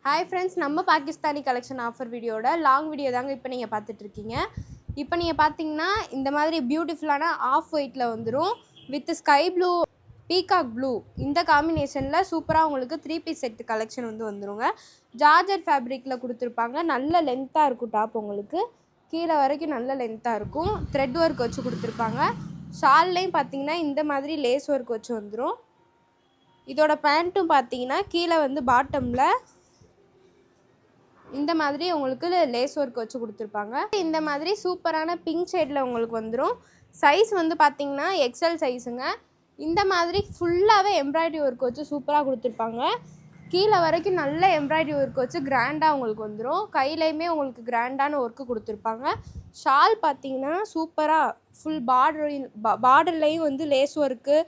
Hi friends, நம்ம Pakistani collection offer வீடியோட long video தாங்க இப்போ நீங்கள் பார்த்துட்ருக்கீங்க. இப்போ நீங்கள் பார்த்தீங்கன்னா இந்த மாதிரி பியூட்டிஃபுல்லான ஆஃப் ஒயிட்டில் வந்துடும் with sky blue, peacock blue இந்த காம்பினேஷனில் சூப்பராக உங்களுக்கு 3 பீஸ் செட் கலெக்ஷன் வந்துருங்க. ஜார்ஜர் ஃபேப்ரிக்கில் கொடுத்துருப்பாங்க. நல்ல லென்த்தாக இருக்கும். டாப் உங்களுக்கு கீழே வரைக்கும் நல்ல லென்த்தாக இருக்கும். த்ரெட் ஒர்க் வச்சு கொடுத்துருப்பாங்க. ஷால்லையும் பார்த்தீங்கன்னா இந்த மாதிரி லேஸ் ஒர்க் வச்சு வந்துடும். இதோட பேண்ட்டும் பார்த்தீங்கன்னா கீழே பாட்டமில் இந்த மாதிரி உங்களுக்கு லேஸ் ஒர்க் வச்சு கொடுத்துருப்பாங்க. இந்த மாதிரி சூப்பரான பிங்க் ஷேடில் உங்களுக்கு வந்துடும். சைஸ் பார்த்தீங்கன்னா எக்ஸல் சைஸுங்க. இந்த மாதிரி ஃபுல்லாகவே எம்ப்ராய்டரி ஒர்க் வச்சு சூப்பராக கொடுத்துருப்பாங்க. கீழே வரைக்கும் நல்ல எம்ப்ராய்டரி ஒர்க் வச்சு கிராண்டாக உங்களுக்கு வந்துடும். கையிலையுமே உங்களுக்கு கிராண்டான ஒர்க்கு கொடுத்துருப்பாங்க. ஷால் பார்த்தீங்கன்னா சூப்பராக ஃபுல் பார்டர்லையும் லேஸ் ஒர்க்கு,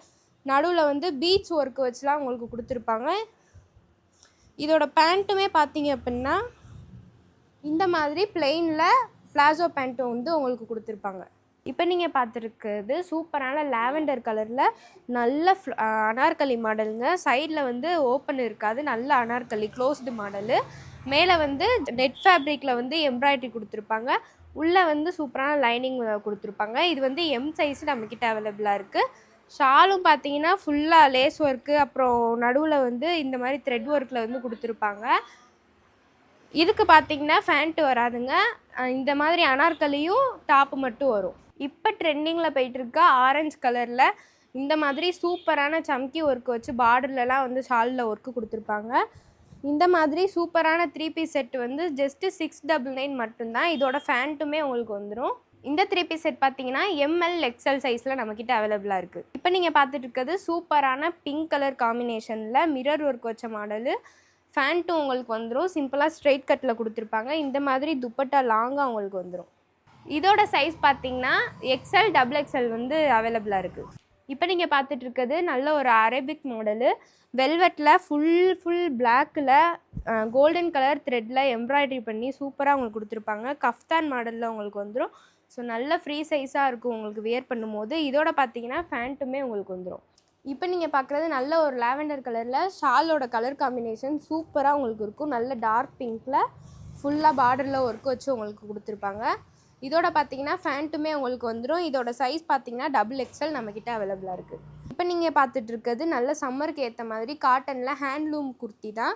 நடுவில் பீட்ஸ் ஒர்க்கு வச்சுலாம் உங்களுக்கு கொடுத்துருப்பாங்க. இதோட பேண்ட்டுமே பார்த்தீங்க அப்படின்னா இந்த மாதிரி பிளெயினில் பிளாசோ பேண்ட்டும் உங்களுக்கு கொடுத்துருப்பாங்க. இப்போ நீங்கள் பார்த்துருக்குறது சூப்பரான லாவெண்டர் கலரில் நல்ல அனார்கலி மாடலுங்க. சைடில் ஓப்பன் இருக்காது, நல்ல அனார்கலி க்ளோஸ்டு மாடலு. மேலே நெட் ஃபேப்ரிக்கில் எம்ப்ராய்டரி கொடுத்துருப்பாங்க. உள்ளே சூப்பரான லைனிங் கொடுத்துருப்பாங்க. இது எம் சைஸ் நம்மக்கிட்ட அவைலபிளாக இருக்குது. ஷாலும் பார்த்தீங்கன்னா ஃபுல்லாக லேஸ் ஒர்க்கு, அப்புறம் நடுவில் இந்த மாதிரி த்ரெட் ஒர்க்கில் கொடுத்துருப்பாங்க. இதுக்கு பார்த்தீங்கன்னா ஃபேண்ட்டு வராதுங்க. இந்த மாதிரி அனார்கலியும் டாப்பு மட்டும் வரும். இப்போ ட்ரெண்டிங்கில் போயிட்டுருக்க ஆரஞ்சு கலரில் இந்த மாதிரி சூப்பரான சம்கி ஒர்க் வச்சு பார்டர்லலாம் ஷாலில் ஒர்க்கு கொடுத்துருப்பாங்க. இந்த மாதிரி சூப்பரான 3 பீஸ் செட்டு ஜஸ்ட்டு 699 மட்டும்தான். இதோட ஃபேண்ட்டுமே உங்களுக்கு வந்துடும். இந்த 3 பீஸ் செட் பார்த்தீங்கன்னா எம்எல் எக்ஸ்எல் சைஸில் நம்மக்கிட்ட அவைலபிளாக இருக்குது. இப்போ நீங்கள் பார்த்துட்டு இருக்கிறது சூப்பரான பிங்க் கலர் காம்பினேஷனில் மிரர் ஒர்க் வச்ச மாடலு. ஃபேண்ட்டும் உங்களுக்கு வந்துடும். சிம்பிளாக ஸ்ட்ரெயிட் கட்டில் கொடுத்துருப்பாங்க. இந்த மாதிரி துப்பட்டா லாங்காக உங்களுக்கு வந்துடும். இதோட சைஸ் பார்த்தீங்கன்னா எக்ஸ்எல், டபுள் எக்ஸ்எல் அவைலபிளாக இருக்குது. இப்போ நீங்கள் பார்த்துட்டு இருக்கிறது நல்ல ஒரு அரேபிக் மாடலு. வெல்வெட்டில் ஃபுல் பிளாக்கில் கோல்டன் கலர் த்ரெட்டில் எம்ப்ராய்டரி பண்ணி சூப்பராக உங்களுக்கு கொடுத்துருப்பாங்க. கஃப்தான் மாடலில் உங்களுக்கு வந்துடும். ஸோ நல்ல ஃப்ரீ சைஸாக இருக்கும் உங்களுக்கு வியர் பண்ணும்போது. இதோட பார்த்தீங்கன்னா ஃபேண்ட்டுமே உங்களுக்கு வந்துடும். இப்போ நீங்கள் பார்க்குறது நல்ல ஒரு லாவெண்டர் கலரில் ஷாலோட கலர் காம்பினேஷன் சூப்பராக உங்களுக்கு இருக்கும். நல்ல டார்க் பிங்க்கில் ஃபுல்லாக பார்டரில் ஒர்க் வச்சு உங்களுக்கு கொடுத்துருப்பாங்க. இதோட பார்த்தீங்கன்னா ஃபேண்ட்டுமே உங்களுக்கு வந்துடும். இதோட சைஸ் பார்த்தீங்கன்னா டபுள் எக்ஸ்எல் நம்மக்கிட்ட அவைலபிளாக இருக்குது. இப்போ நீங்கள் பார்த்துட்டு இருக்கிறது நல்ல சம்மருக்கு ஏற்ற மாதிரி காட்டனில் ஹேண்ட்லூம் குர்த்தி தான்.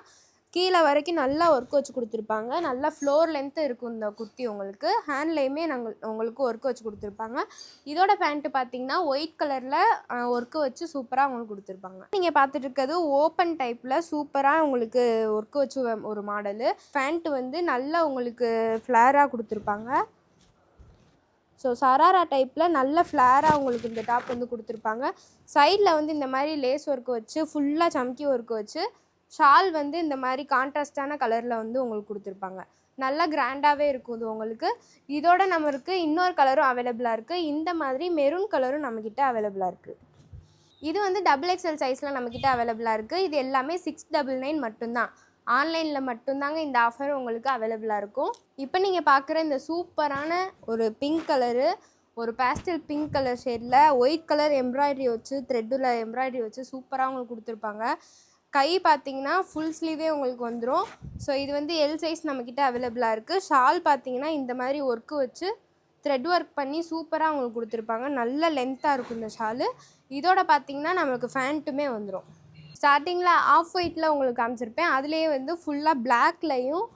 கீழே வரைக்கும் நல்லா ஒர்க் வச்சு கொடுத்துருப்பாங்க. நல்லா ஃப்ளோர் லென்த்து இருக்கும் இந்த குர்த்தி உங்களுக்கு. ஹேண்ட்லேயுமே உங்களுக்கு ஒர்க் வச்சு கொடுத்துருப்பாங்க. இதோட பேண்ட்டு பார்த்தீங்கன்னா ஒயிட் கலரில் ஒர்க்கு வச்சு சூப்பராக உங்களுக்கு கொடுத்துருப்பாங்க. நீங்கள் பார்த்துட்டு இருக்கிறது ஓப்பன் டைப்பில் சூப்பராக உங்களுக்கு ஒர்க்கு வச்சு ஒரு மாடலு. பேண்ட்டு நல்லா உங்களுக்கு ஃப்ளேராக கொடுத்துருப்பாங்க. ஸோ சராரா டைப்பில் நல்ல ஃப்ளேராக உங்களுக்கு இந்த டாப் கொடுத்துருப்பாங்க. சைடில் இந்த மாதிரி லேஸ் ஒர்க்கு வச்சு ஃபுல்லாக சம்கி ஒர்க்கு வச்சு ஷால் இந்த மாதிரி கான்ட்ராஸ்டான கலரில் உங்களுக்கு கொடுத்துருப்பாங்க. நல்லா கிராண்டாகவே இருக்கும் இது உங்களுக்கு. இதோட நம்மளுக்கு இன்னொரு கலரும் அவைலபிளாக இருக்குது. இந்த மாதிரி மெரூன் கலரும் நம்மக்கிட்ட அவைலபிளாக இருக்குது. இது டபுள் எக்ஸ்எல் சைஸில் நம்மக்கிட்ட அவைலபிளாக இருக்குது. இது எல்லாமே 699 மட்டும்தான். ஆன்லைனில் மட்டும்தாங்க இந்த ஆஃபர் உங்களுக்கு அவைலபிளாக இருக்கும். இப்போ நீங்கள் பார்க்குற இந்த சூப்பரான ஒரு பிங்க் கலரு, ஒரு பேஸ்டல் பிங்க் கலர் ஷேடில் ஒயிட் கலர் எம்ப்ராய்டரி வச்சு த்ரெட்டில் எம்ப்ராய்டரி வச்சு சூப்பராக உங்களுக்கு கொடுத்துருப்பாங்க. கை பார்த்தீங்கன்னா ஃபுல் ஸ்லீவே உங்களுக்கு வந்துடும். ஸோ இது எல் சைஸ் நம்மக்கிட்ட அவைலபிளாக இருக்குது. ஷால் பார்த்தீங்கன்னா இந்த மாதிரி ஒர்க்கு வச்சு த்ரெட் ஒர்க் பண்ணி சூப்பராக உங்களுக்கு கொடுத்துருப்பாங்க. நல்ல லென்த்தாக இருக்கும் இந்த ஷாலு. இதோட பார்த்தீங்கன்னா நம்மளுக்கு ஃபேண்ட்டுமே வந்துடும். ஸ்டார்டிங்கில் ஆஃப் ஒயிட்டில் உங்களுக்கு காமிச்சிருப்பேன். அதுலேயே ஃபுல்லாக பிளாக்லையும்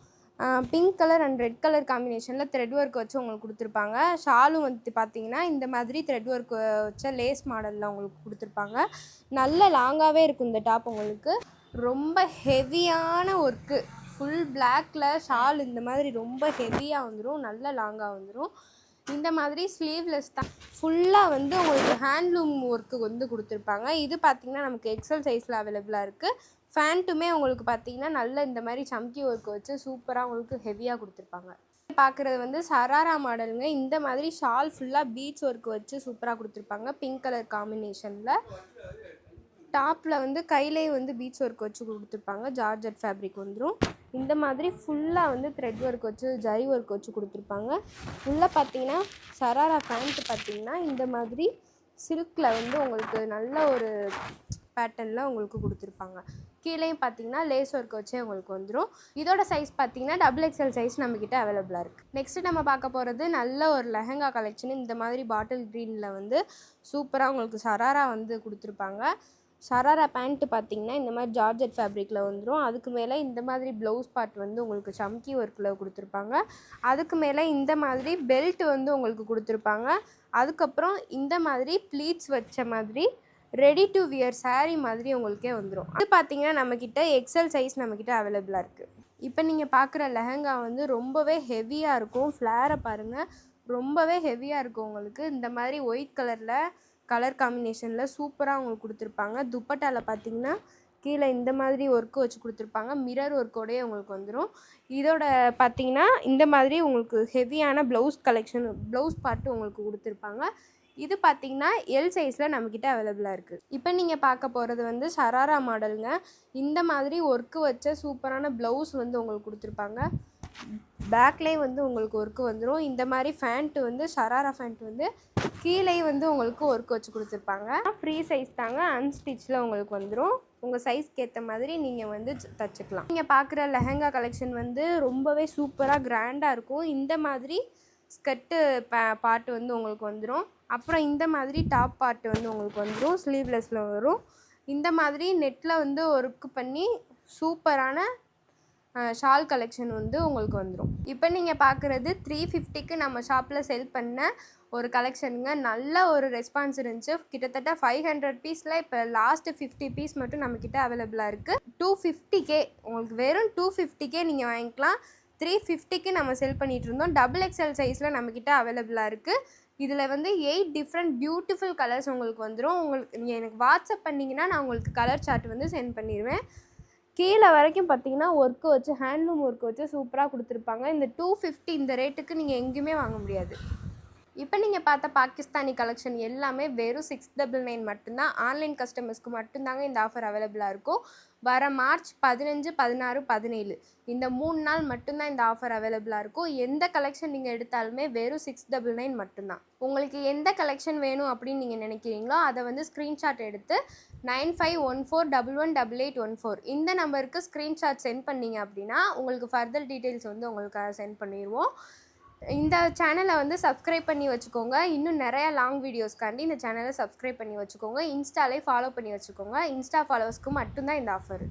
pink colour and red colour காம்பினேஷனில் த்ரெட் ஒர்க் வச்சு உங்களுக்கு கொடுத்துருப்பாங்க. ஷாலும் பார்த்தீங்கன்னா இந்த மாதிரி த்ரெட் ஒர்க் வச்ச லேஸ் மாடலில் உங்களுக்கு கொடுத்துருப்பாங்க. நல்ல லாங்காகவே இருக்கும் இந்த டாப் உங்களுக்கு. ரொம்ப ஹெவியான ஒர்க்கு, ஃபுல் பிளாக்கில் ஷால் இந்த மாதிரி ரொம்ப ஹெவியாக வந்துடும். நல்ல லாங்காக வந்துடும். இந்த மாதிரி ஸ்லீவ்லெஸ் தான். ஃபுல்லாக உங்களுக்கு ஹேண்ட்லூம் ஒர்க்கு கொடுத்துருப்பாங்க. இது பார்த்திங்கன்னா நமக்கு எக்ஸல் சைஸில் அவைலபிளாக இருக்குது. ஃபேண்ட்டுமே உங்களுக்கு பார்த்தீங்கன்னா நல்ல இந்த மாதிரி சம்கி ஒர்க் வச்சு சூப்பராக உங்களுக்கு ஹெவியாக கொடுத்துருப்பாங்க. பார்க்குறது சராரா மாடலுங்க. இந்த மாதிரி ஷால் ஃபுல்லாக பீட்ஸ் ஒர்க் வச்சு சூப்பராக கொடுத்துருப்பாங்க. பிங்க் கலர் காம்பினேஷனில் டாப்பில் கையிலேயே பீட்ஸ் ஒர்க் வச்சு கொடுத்துருப்பாங்க. ஜார்ஜட் ஃபேப்ரிக் வந்துடும். இந்த மாதிரி ஃபுல்லாக த்ரெட் ஒர்க் வச்சு ஜரி ஒர்க் வச்சு கொடுத்துருப்பாங்க. உள்ளே பார்த்தீங்கன்னா சராரா பேண்ட்டு பார்த்தீங்கன்னா இந்த மாதிரி சில்கில் உங்களுக்கு நல்ல ஒரு பேட்டர்னில் உங்களுக்கு கொடுத்துருப்பாங்க. கீழேயும் பார்த்தீங்கன்னா லேஸ் ஒர்க் வச்சே உங்களுக்கு வந்துடும். இதோட சைஸ் பார்த்தீங்கன்னா XXL சைஸ் நம்மக்கிட்ட அவைலபிளாக இருக்குது. நெக்ஸ்ட்டு நம்ம பார்க்க போகிறது நல்ல ஒரு லெஹங்கா கலெக்ஷன். இந்த மாதிரி பாட்டில் க்ரீனில் வந்து சூப்பராக உங்களுக்கு சராரா வந்து கொடுத்துருப்பாங்க. சராரா பேண்ட்டு பார்த்தீங்கன்னா இந்த மாதிரி ஜார்ஜெட் ஃபேப்ரிக்கில் வந்துடும். அதுக்கு மேலே இந்த மாதிரி ப்ளவுஸ் பார்ட் வந்து உங்களுக்கு சம்கி ஒர்க்கில் கொடுத்துருப்பாங்க. அதுக்கு மேலே இந்த மாதிரி பெல்ட் வந்து உங்களுக்கு கொடுத்துருப்பாங்க. அதுக்கப்புறம் இந்த மாதிரி ப்ளீட்ஸ் வச்ச மாதிரி ரெடி டு வியர் சாரீ மாதிரி உங்களுக்கே வந்துடும். அது பார்த்தீங்கன்னா நம்மக்கிட்ட எக்ஸல் சைஸ் நம்மக்கிட்ட அவைலபிளாக இருக்குது. இப்போ நீங்கள் பார்க்குற லெஹங்கா வந்து ரொம்பவே ஹெவியாக இருக்கும். ஃப்ளேரை பாருங்கள், ரொம்பவே ஹெவியாக இருக்கும். உங்களுக்கு இந்த மாதிரி ஒயிட் கலர் காம்பினேஷனில் சூப்பராக உங்களுக்கு கொடுத்துருப்பாங்க. துப்பட்டாவில் பார்த்தீங்கன்னா கீழே இந்த மாதிரி ஒர்க்கு வச்சு கொடுத்துருப்பாங்க. மிரர் ஒர்க்கோடையே உங்களுக்கு வந்துடும். இதோட பார்த்தீங்கன்னா இந்த மாதிரி உங்களுக்கு ஹெவியான ப்ளவுஸ் பார்ட்டு உங்களுக்கு கொடுத்துருப்பாங்க. இது பார்த்தீங்கன்னா எல் சைஸில் நம்மக்கிட்ட அவைலபிளாக இருக்குது. இப்போ நீங்கள் பார்க்க போகிறது வந்து சராரா மாடலுங்க. இந்த மாதிரி ஒர்க்கு வச்ச சூப்பரான ப்ளவுஸ் வந்து உங்களுக்கு கொடுத்துருப்பாங்க. பேக்லேயே வந்து உங்களுக்கு ஒர்க்கு வந்துடும். இந்த மாதிரி ஃபேண்ட்டு வந்து சராரா ஃபேண்ட் வந்து கீழே வந்து உங்களுக்கு ஒர்க் வச்சு கொடுத்துருப்பாங்க. ஃப்ரீ சைஸ் தாங்க, அன்ஸ்டிச்சில் உங்களுக்கு வந்துடும். உங்கள் சைஸ்க்கு ஏற்ற மாதிரி நீங்கள் வந்து தச்சுக்கலாம். நீங்கள் பார்க்குற லெஹங்கா கலெக்ஷன் வந்து ரொம்பவே சூப்பராக கிராண்டாக இருக்கும். இந்த மாதிரி ஸ்கர்ட்டு பார்ட்டு வந்து உங்களுக்கு வந்துடும். அப்புறம் இந்த மாதிரி டாப் பார்ட்டு வந்து உங்களுக்கு வந்துடும். ஸ்லீவ்லெஸில் வரும். இந்த மாதிரி நெட்டில் வந்து ஒர்க்கு பண்ணி சூப்பரான ஷால் கலெக்ஷன் வந்து உங்களுக்கு வந்துடும். இப்போ நீங்கள் பார்க்குறது 350க்கு நம்ம ஷாப்பில் செல் பண்ண ஒரு கலெக்ஷனுங்க. நல்ல ஒரு ரெஸ்பான்ஸ் இருந்துச்சு. கிட்டத்தட்ட 500 பீஸில் இப்போ லாஸ்ட்டு 50 பீஸ் மட்டும் நம்மக்கிட்ட அவைலபிளாக இருக்குது. 250K உங்களுக்கு வெறும் 250K நீங்கள் வாங்கிக்கலாம். 350க்கு நம்ம செல் பண்ணிகிட்டு இருந்தோம். XXL சைஸில் நம்மக்கிட்ட அவைலபிளாக இருக்குது. இதில் வந்து 8 டிஃப்ரெண்ட் பியூட்டிஃபுல் கலர்ஸ் உங்களுக்கு வந்துடும். நீங்கள் எனக்கு வாட்ஸ்அப் பண்ணிங்கன்னா நான் உங்களுக்கு கலர் சார்ட் வந்து சென்ட் பண்ணிடுவேன். கீழே வரைக்கும் பார்த்தீங்கன்னா ஒர்க்கு வச்சு ஹேண்ட்லூம் ஒர்க்கு வச்சு சூப்பராக கொடுத்துருப்பாங்க. இந்த 250 இந்த ரேட்டுக்கு நீங்கள் எங்கேயுமே வாங்க முடியாது. இப்போ நீங்கள் பார்த்த பாகிஸ்தானி கலெக்ஷன் எல்லாமே வெறும் 699 மட்டும்தான். ஆன்லைன் கஸ்டமர்ஸ்க்கு மட்டும்தாங்க இந்த ஆஃபர் அவைலபிளாக இருக்கும். வர மார்ச் 15, 16, 17 இந்த 3 நாள் மட்டும்தான் இந்த ஆஃபர் அவைலபிளாக இருக்கும். எந்த கலெக்ஷன் நீங்கள் எடுத்தாலுமே வெறும் 699 மட்டும்தான். உங்களுக்கு எந்த கலெக்ஷன் வேணும் அப்படின்னு நீங்கள் நினைக்கிறீங்களோ அதை வந்து ஸ்க்ரீன்ஷாட் எடுத்து 9514118814 இந்த நம்பருக்கு ஸ்க்ரீன்ஷாட் சென்ட் பண்ணிங்க அப்படின்னா உங்களுக்கு ஃபர்தர் டீட்டெயில்ஸ் வந்து உங்களுக்கு சென்ட் பண்ணிடுவோம். இந்த சேனலை வந்து சப்ஸ்கிரைப் பண்ணி வச்சுக்கோங்க. இன்னும் நிறையா லாங் வீடியோஸ்க்காண்டி இந்த சேனலை சப்ஸ்கிரைப் பண்ணி வச்சுக்கோங்க. இன்ஸ்டாலே ஃபாலோ பண்ணி வச்சுக்கோங்க. இன்ஸ்டா ஃபாலோவர்ஸ்க்கு மட்டும்தான் இந்த ஆஃபர்.